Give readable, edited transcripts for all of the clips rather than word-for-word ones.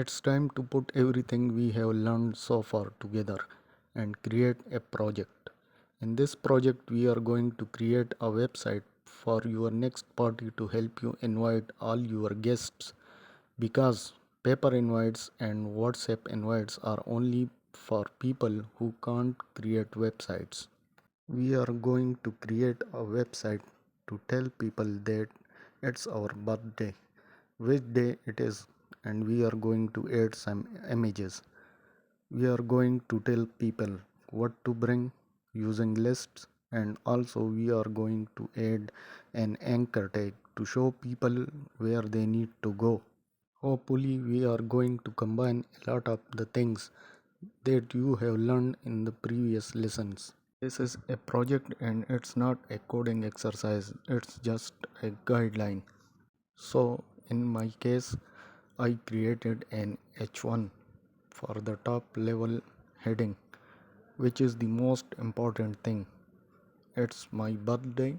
It's time to put everything we have learned so far together and create a project. In this project, we are going to create a website for your next party to help you invite all your guests because paper invites and WhatsApp invites are only for people who can't create websites. We are going to create a website to tell people that it's our birthday, which day it is, and we are going to add some images. We are going to tell people what to bring using lists, and also we are going to add an anchor tag to show people where they need to go. Hopefully, we are going to combine a lot of the things that you have learned in the previous lessons. This is a project and it's not a coding exercise, it's just a guideline. So, in my case, I created an H1 for the top level heading, which is the most important thing. It's my birthday.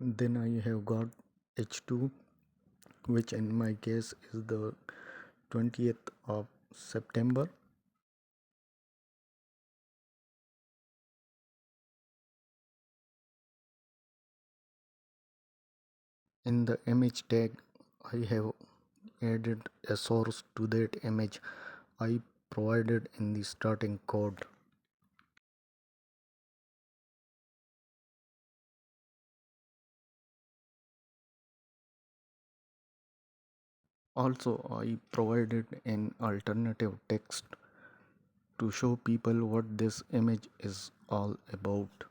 Then I have got H2, which in my case is the 20th of September. In the image tag, I have added a source to that image I provided in the starting code. Also, I provided an alternative text to show people what this image is all about.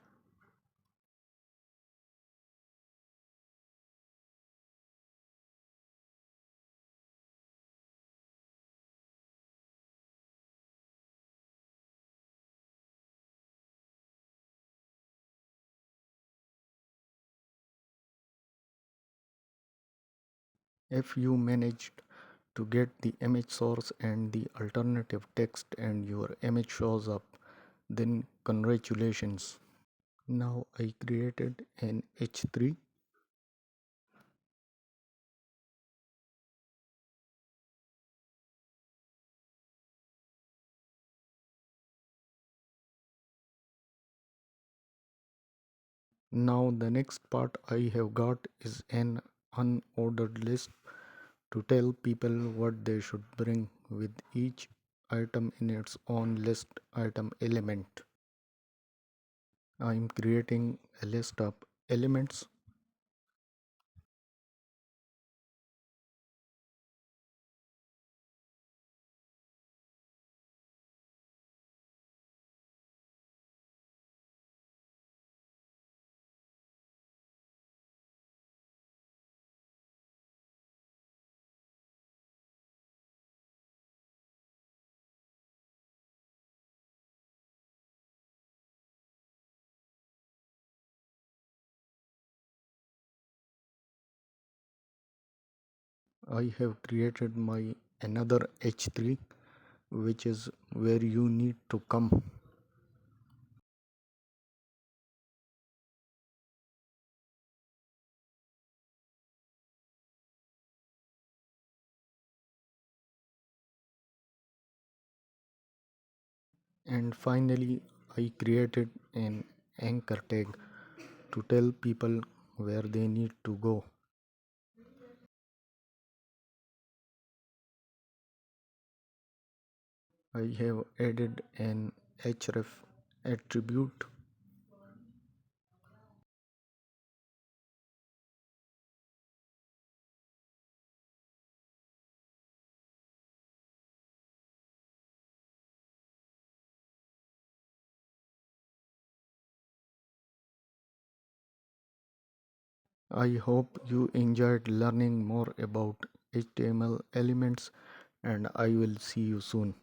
If you managed to get the image source and the alternative text and your image shows up, then congratulations. Now I created an H3 Now the next part I have got is an unordered list to tell people what they should bring with each item in its own list item element. I am creating a list of elements. I have created my another H3, which is where you need to come. And finally, I created an anchor tag to tell people where they need to go. I have added an href attribute. I hope you enjoyed learning more about HTML elements and I will see you soon.